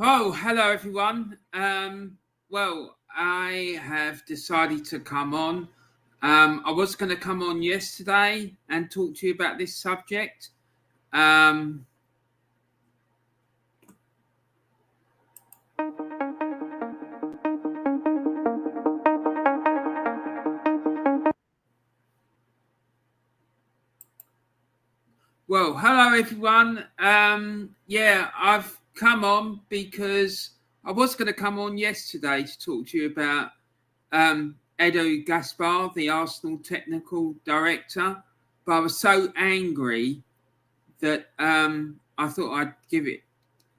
Oh, hello everyone. Well, I have decided to come on. I was going to come on yesterday and talk to you about this subject. Um, well, hello everyone. Yeah, I've come on because I was going to come on yesterday to talk to you about Edu Gaspar, the Arsenal technical director, but I was so angry that I thought I'd give it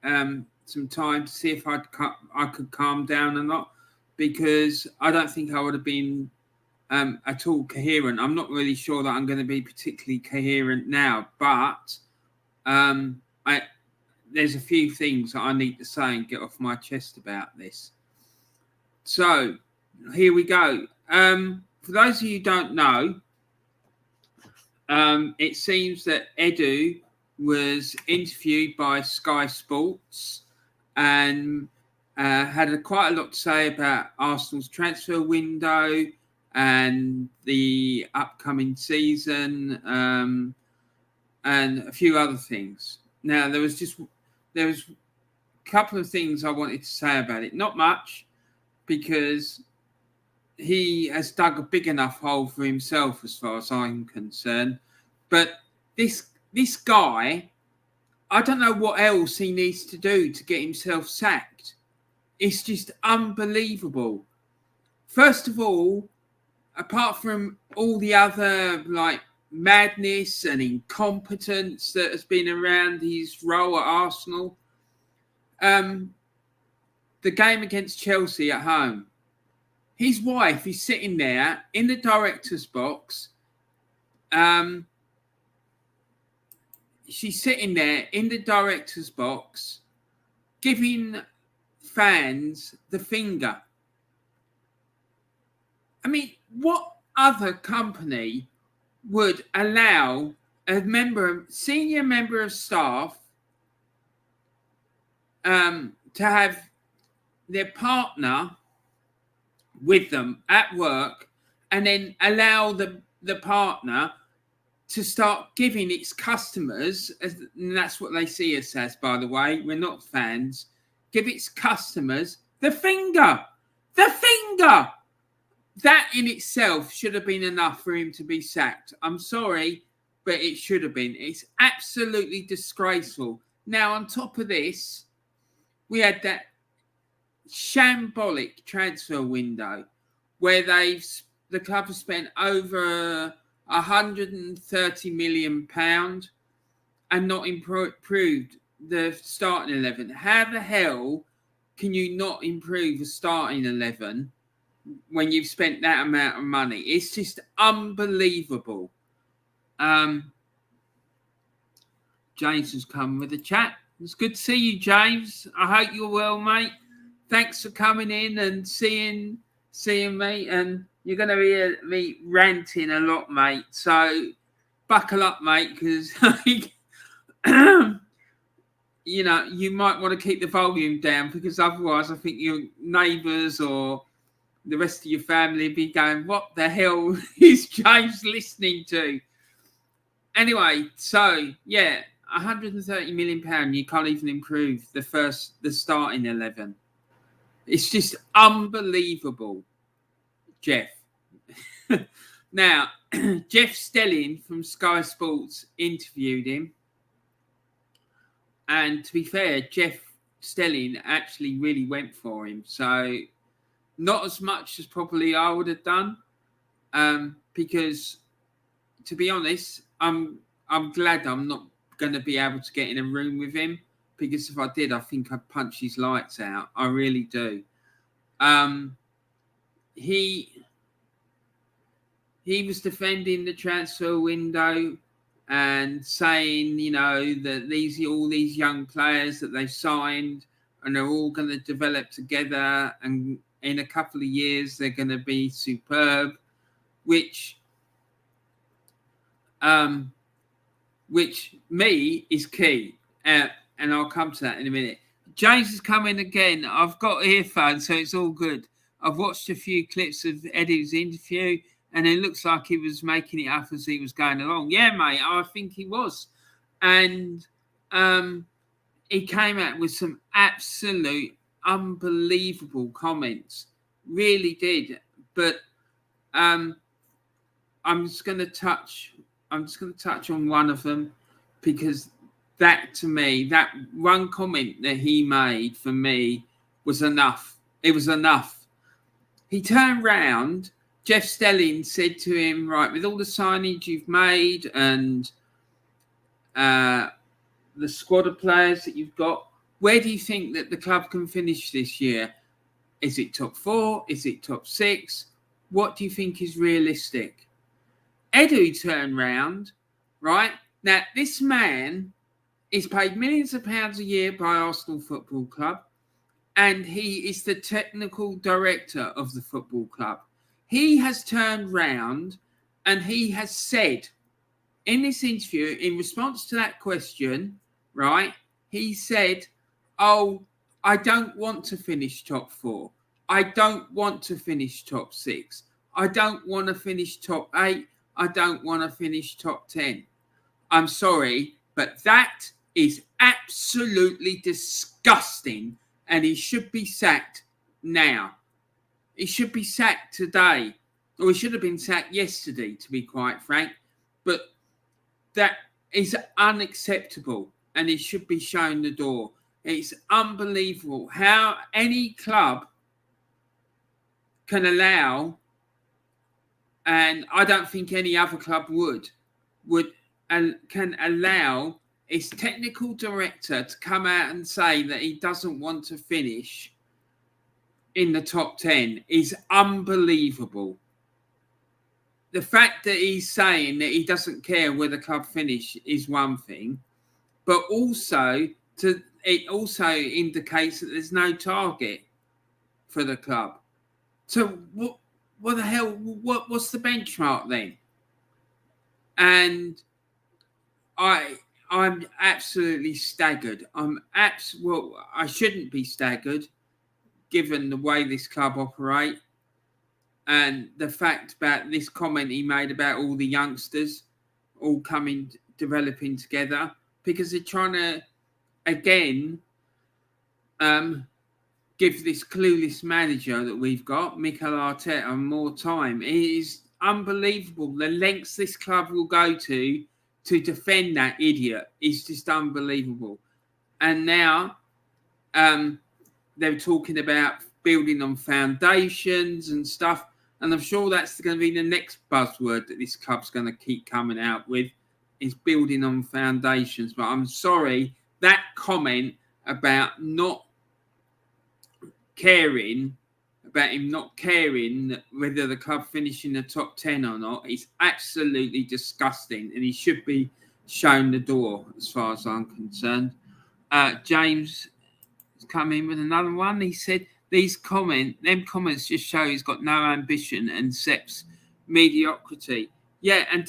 some time to see if I could calm down or not, because I don't think I would have been at all coherent. I'm not really sure that I'm going to be particularly coherent now, but I there's a few things that I need to say and get off my chest about this. So here we go. For those of you who don't know, it seems that Edu was interviewed by Sky Sports and had quite a lot to say about Arsenal's transfer window and the upcoming season, and a few other things. Now, there was a couple of things I wanted to say about it. Not much, because he has dug a big enough hole for himself as far as I'm concerned. But this guy, I don't know what else he needs to do to get himself sacked. It's just unbelievable. First of all, apart from all the other like madness and incompetence that has been around his role at Arsenal, the game against Chelsea at home, his wife is sitting there in the director's box. She's sitting there in the director's box giving fans the finger. I mean, what other company would allow a senior member of staff to have their partner with them at work and then allow the partner to start giving its customers, and that's what they see us as, by the way, we're not fans, give its customers the finger. The finger! That in itself should have been enough for him to be sacked. I'm sorry, but it should have been. It's absolutely disgraceful. Now, on top of this, we had that shambolic transfer window where the club has spent over £130 million and not improved the starting 11. How the hell can you not improve a starting 11 when you've spent that amount of money? It's just unbelievable. James has come with a chat. It's good to see you, James. I hope you're well, mate. Thanks for coming in and seeing me. And you're going to hear me ranting a lot, mate. So buckle up, mate, because you know, you might want to keep the volume down, because otherwise I think your neighbours or the rest of your family be going, what the hell is James listening to? Anyway, so yeah, £130 million, you can't even improve the starting 11. It's just unbelievable, Jeff. Now, Jeff Stelling from Sky Sports interviewed him. And to be fair, Jeff Stelling actually really went for him. So not as much as probably I would have done. Because, to be honest, I'm glad I'm not going to be able to get in a room with him, because if I did, I think I'd punch his lights out. I really do. He was defending the transfer window and saying, you know, that all these young players that they've signed and they're all going to develop together, and in a couple of years they're going to be superb, which me is key, and I'll come to that in a minute. James has come in again. I've got earphones, so it's all good. I've watched a few clips of Edu's interview, and it looks like he was making it up as he was going along. Yeah, mate, I think he was. And he came out with some absolute unbelievable comments. Really did. But I'm just going to touch on one of them, because that, to me, that one comment that he made for me was enough. It was enough. He turned round. Jeff Stelling said to him, right, with all the signage you've made and the squad of players that you've got, where do you think that the club can finish this year? Is it top 4? Is it top 6? What do you think is realistic? Edu turned round, right? Now, this man is paid millions of pounds a year by Arsenal Football Club, and he is the technical director of the football club. He has turned round and he has said in this interview, in response to that question, right, he said, oh, I don't want to finish top 4. I don't want to finish top 6. I don't want to finish top 8. I don't want to finish top 10. I'm sorry, but that is absolutely disgusting, and he should be sacked now. He should be sacked today, or he should have been sacked yesterday, to be quite frank. But that is unacceptable, and he should be shown the door. It's unbelievable how any club can allow, and I don't think any other club would and can allow its technical director to come out and say that he doesn't want to finish in the top 10 is unbelievable. The fact that he's saying that he doesn't care where the club finish is one thing, but also it also indicates that there's no target for the club. So what the hell? What's the benchmark then? And I'm absolutely staggered. I shouldn't be staggered, given the way this club operate, and the fact about this comment he made about all the youngsters all developing together, because they're trying to, again, give this clueless manager that we've got, Mikel Arteta, more time. It is unbelievable. The lengths this club will go to defend that idiot is just unbelievable. And now they're talking about building on foundations and stuff. And I'm sure that's going to be the next buzzword that this club's going to keep coming out with, is building on foundations. But I'm sorry, that comment about him not caring whether the club finish in the top 10 or not is absolutely disgusting, and he should be shown the door as far as I'm concerned. James has come in with another one. He said them comments just show he's got no ambition and accepts mediocrity. Yeah, and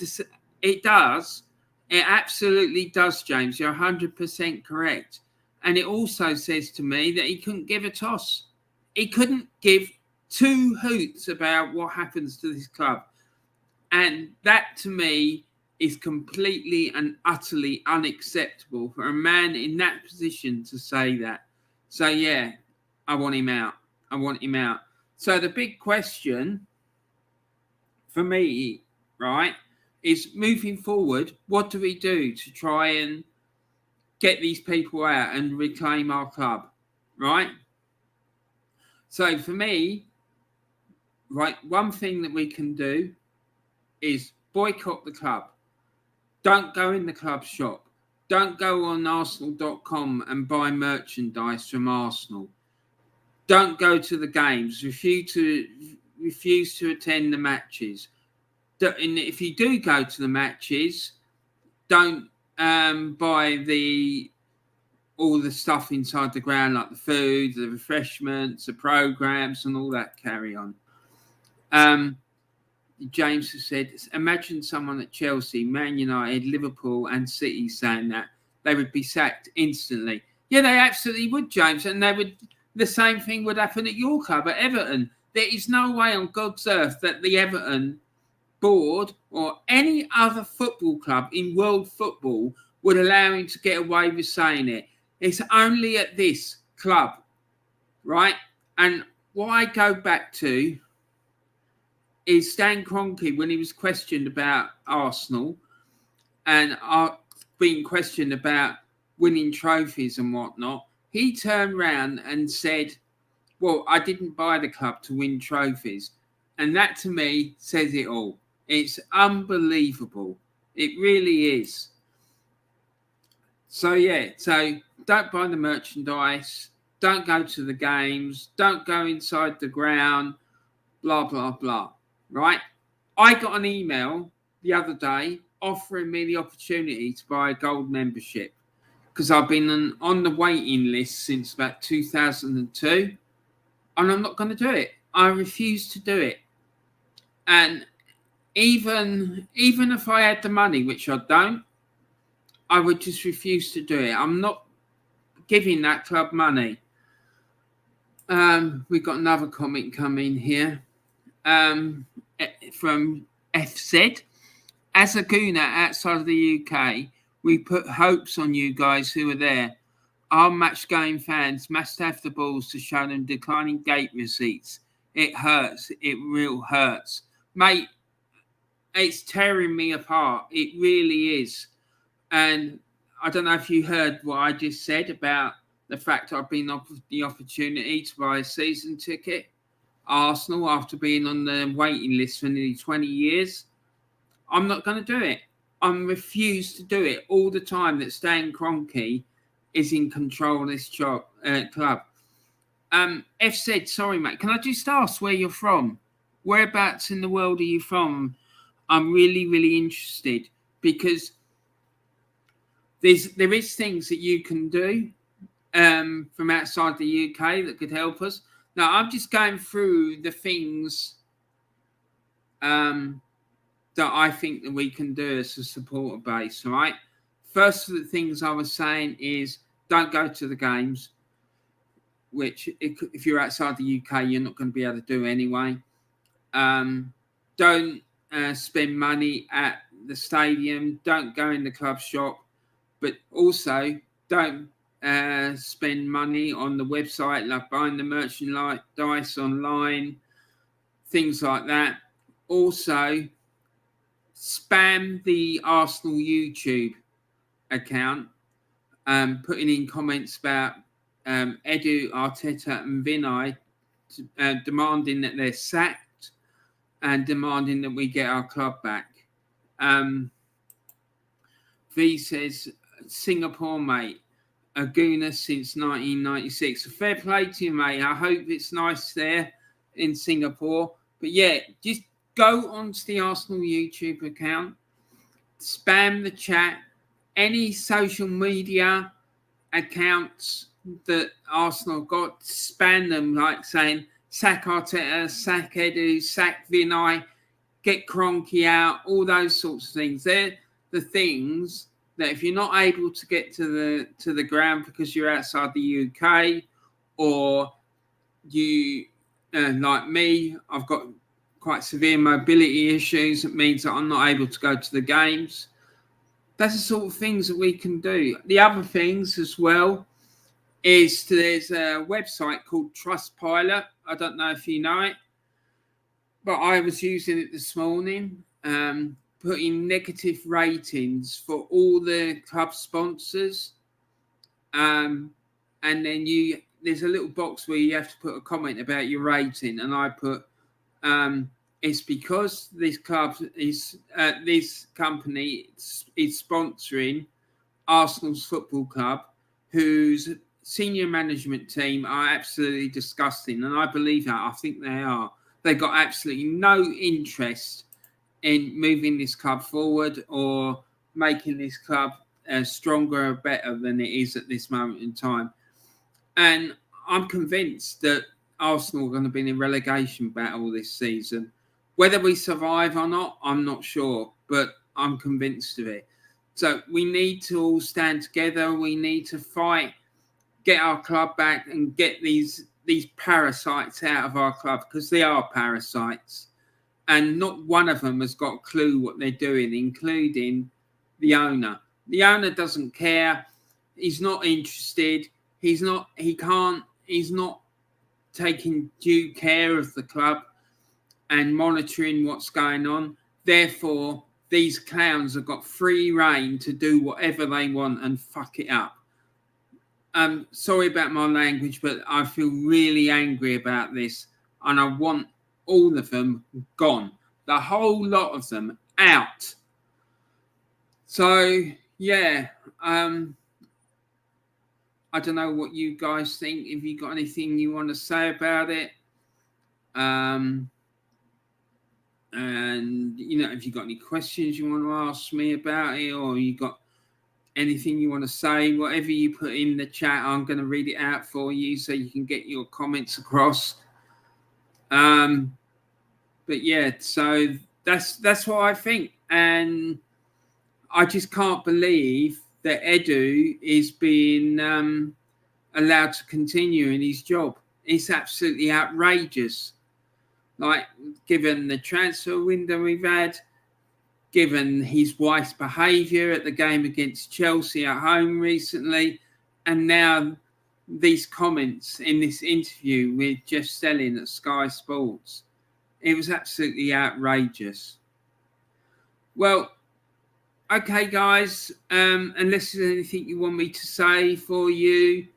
it does. It absolutely does, James. You're 100% correct. And it also says to me that he couldn't give a toss. He couldn't give two hoots about what happens to this club. And that, to me, is completely and utterly unacceptable for a man in that position to say that. So, yeah, I want him out. So the big question for me, right, is moving forward, what do we do to try and get these people out and reclaim our club, right? So for me, right, one thing that we can do is boycott the club. Don't go in the club shop. Don't go on Arsenal.com and buy merchandise from Arsenal. Don't go to the games. Refuse to attend the matches. And if you do go to the matches, don't buy all the stuff inside the ground, like the food, the refreshments, the programs, and all that carry on. James has said, imagine someone at Chelsea, Man United, Liverpool, and City saying that. They would be sacked instantly. Yeah, they absolutely would, James, and they would. The same thing would happen at your club, at Everton. There is no way on God's earth that the Everton board or any other football club in world football would allow him to get away with saying it. It's only at this club, right? And what I go back to is Stan Kroenke when he was questioned about Arsenal and being questioned about winning trophies and whatnot. He turned around and said, well, I didn't buy the club to win trophies. And that to me says it all. It's unbelievable. It really is. So, yeah, so don't buy the merchandise. Don't go to the games. Don't go inside the ground. Blah, blah, blah. Right? I got an email the other day offering me the opportunity to buy a gold membership because I've been on the waiting list since about 2002. And I'm not going to do it. I refuse to do it. And even if I had the money, which I don't, I would just refuse to do it. I'm not giving that club money. We've got another comment coming here from FZ. As a gooner outside of the UK, we put hopes on you guys who are there. Our match game fans must have the balls to show them declining gate receipts. It hurts. It real hurts. Mate, it's tearing me apart. It really is. And I don't know if you heard what I just said about the fact I've been offered the opportunity to buy a season ticket. Arsenal, after being on the waiting list for nearly 20 years. I'm not going to do it. I'm refused to do it all the time that Stan Kroenke is in control of this club. F said, sorry, mate. Can I just ask where you're from? Whereabouts in the world are you from? I'm really, really interested because there is things that you can do from outside the UK that could help us. Now, I'm just going through the things that I think that we can do as a supporter base, all right? First of the things I was saying is don't go to the games, which if you're outside the UK, you're not going to be able to do anyway. Don't spend money at the stadium. Don't go in the club shop. But also don't spend money on the website, like buying the merchandise online, things like that. Also, spam the Arsenal YouTube account, putting in comments about Edu, Arteta and Vinay, demanding that they're sacked and demanding that we get our club back. V says, Singapore, mate, a gooner since 1996. Fair play to you, mate. I hope it's nice there in Singapore. But yeah, just go onto the Arsenal YouTube account, spam the chat, any social media accounts that Arsenal got, spam them, like saying, sack Arteta, sack Edu, sack Vinay, get Kroenke out, all those sorts of things. They're the things that if you're not able to get to the ground because you're outside the UK, or you, like me, I've got quite severe mobility issues. It means that I'm not able to go to the games. That's the sort of things that we can do. The other things as well is there's a website called Trustpilot. I don't know if you know it, but I was using it this morning, putting negative ratings for all the club sponsors. And then there's a little box where you have to put a comment about your rating. And I put, it's because this club is, this company is sponsoring Arsenal's football club, whose senior management team are absolutely disgusting. And I believe that. I think they are. They've got absolutely no interest in moving this club forward or making this club stronger or better than it is at this moment in time. And I'm convinced that Arsenal are going to be in a relegation battle this season. Whether we survive or not, I'm not sure, but I'm convinced of it. So we need to all stand together. We need to fight get our club back and get these parasites out of our club, because they are parasites, and not one of them has got a clue what they're doing, including the owner. The owner doesn't care. He's not interested. He's not taking due care of the club and monitoring what's going on. Therefore, these clowns have got free reign to do whatever they want and fuck it up. Sorry about my language, but I feel really angry about this, and I want all of them gone. The whole lot of them out. So, yeah, I don't know what you guys think. If you got anything you want to say about it, and if you got any questions you want to ask me about it, or you got anything you want to say, whatever you put in the chat, I'm going to read it out for you so you can get your comments across. But yeah, so that's what I think, and I just can't believe that Edu is being allowed to continue in his job. It's absolutely outrageous. Like, given the transfer window we've had, given his wife's behaviour at the game against Chelsea at home recently, and now these comments in this interview with Jeff Stelling at Sky Sports. It was absolutely outrageous. Well, okay, guys, unless there's anything you want me to say for you,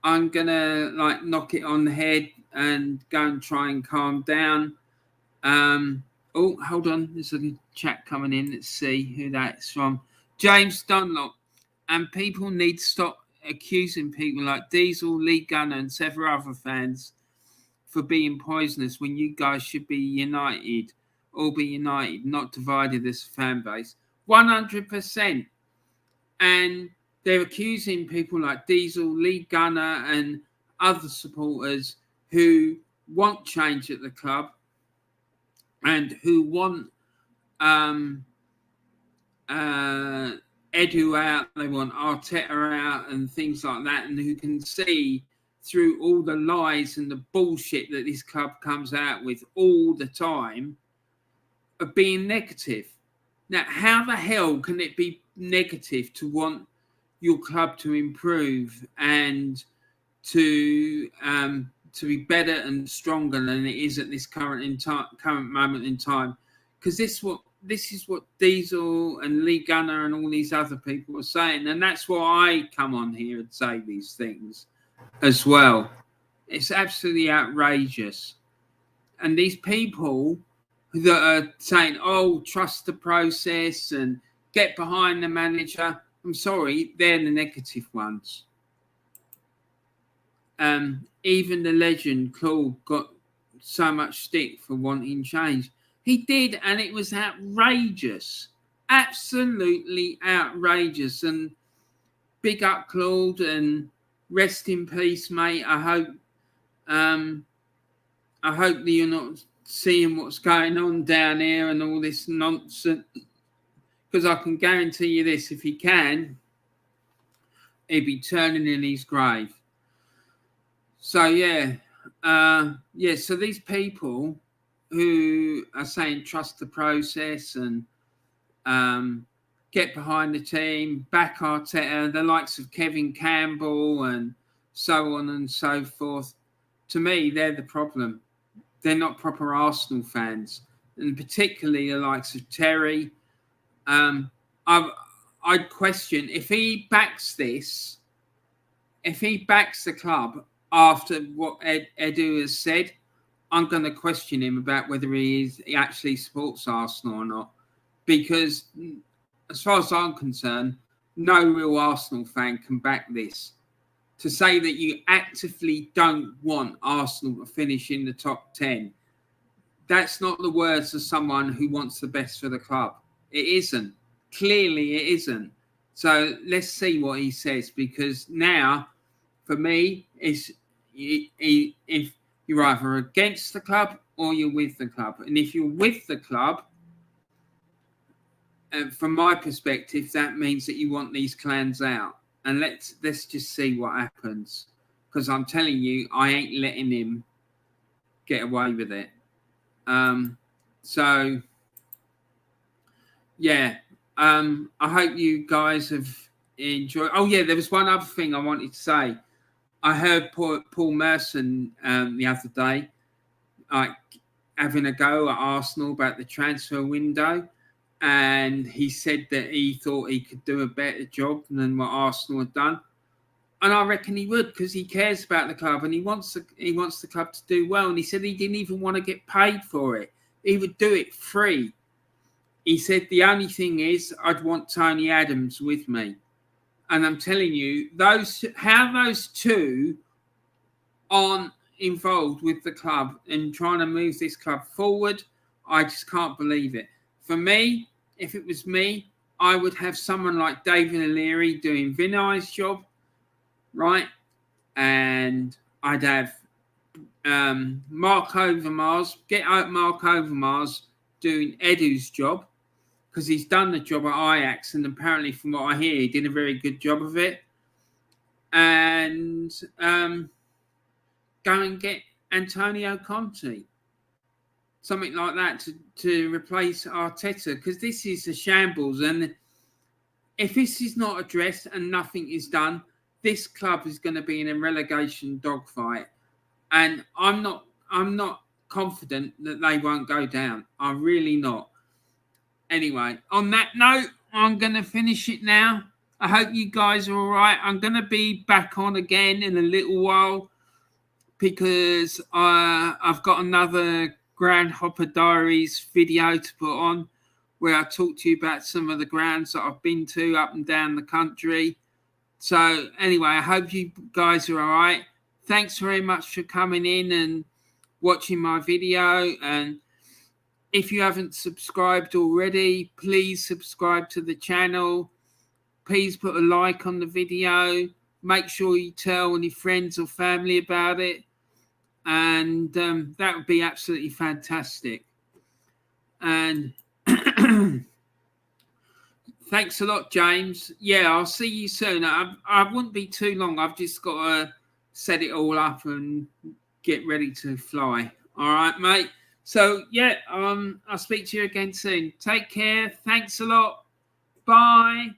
I'm going to knock it on the head and go and try and calm down. Oh, hold on. There's a chat coming in. Let's see who that's from. James Dunlop. And people need to stop accusing people like Diesel, Lee Gunner and several other fans for being poisonous when you guys should be united. All be united, not divided as a fan base. 100%. And they're accusing people like Diesel, Lee Gunner and other supporters who want change at the club and who want Edu out, they want Arteta out and things like that, and who can see through all the lies and the bullshit that this club comes out with all the time of being negative. Now, how the hell can it be negative to want your club to improve and to be better and stronger than it is at this current moment in time? Because this is what Diesel and Lee Gunner and all these other people are saying, and that's why I come on here and say these things as well. It's absolutely outrageous. And these people that are saying, oh, trust the process and get behind the manager, I'm sorry, they're the negative ones. Even the legend Claude got so much stick for wanting change. He did, and it was outrageous. Absolutely outrageous. And big up Claude, and rest in peace, mate. I hope that you're not seeing what's going on down here and all this nonsense. Because I can guarantee you this, if he can, he'd be turning in his grave. So, yeah. So these people who are saying trust the process and get behind the team, back Arteta, the likes of Kevin Campbell and so on and so forth, to me, they're the problem. They're not proper Arsenal fans, and particularly the likes of Terry. I'd question if he backs this, if he backs the club after what Edu has said, I'm going to question him about whether he actually supports Arsenal or not. Because as far as I'm concerned, no real Arsenal fan can back this. To say that you actively don't want Arsenal to finish in the top 10, that's not the words of someone who wants the best for the club. It isn't. Clearly it isn't. So let's see what he says, because now, for me, if you're either against the club or you're with the club. And if you're with the club, from my perspective, that means that you want these clans out. and let's just see what happens. Because I'm telling you, I ain't letting him get away with it. So yeah, I hope you guys have enjoyed. Oh yeah, there was one other thing I wanted to say. I heard Paul Merson the other day, like having a go at Arsenal about the transfer window, and he said that he thought he could do a better job than what Arsenal had done. And I reckon he would, because he cares about the club and he wants the club to do well. And he said he didn't even want to get paid for it. He would do it free. He said the only thing is I'd want Tony Adams with me. And I'm telling you, how those two aren't involved with the club and trying to move this club forward, I just can't believe it. For me, if it was me, I would have someone like David O'Leary doing Vinay's job, right? And I'd have Mark Overmars, get out Mark Overmars doing Edu's job, because he's done the job at Ajax, and apparently from what I hear, he did a very good job of it. And go and get Antonio Conte, something like that, to replace Arteta, because this is a shambles. And if this is not addressed and nothing is done, this club is going to be in a relegation dogfight, and I'm not confident that they won't go down. I'm really not. Anyway, on that note, I'm going to finish it now. I hope you guys are all right. I'm going to be back on again in a little while, because I've got another Grand Hopper Diaries video to put on, where I talk to you about some of the grounds that I've been to up and down the country. So anyway, I hope you guys are all right. Thanks very much for coming in and watching my video. And if you haven't subscribed already, please subscribe to the channel. Please put a like on the video. Make sure you tell any friends or family about it. And that would be absolutely fantastic. And thanks a lot, James. Yeah, I'll see you soon. I wouldn't be too long. I've just got to set it all up and get ready to fly. All right, mate. So, yeah, I'll speak to you again soon. Take care. Thanks a lot. Bye.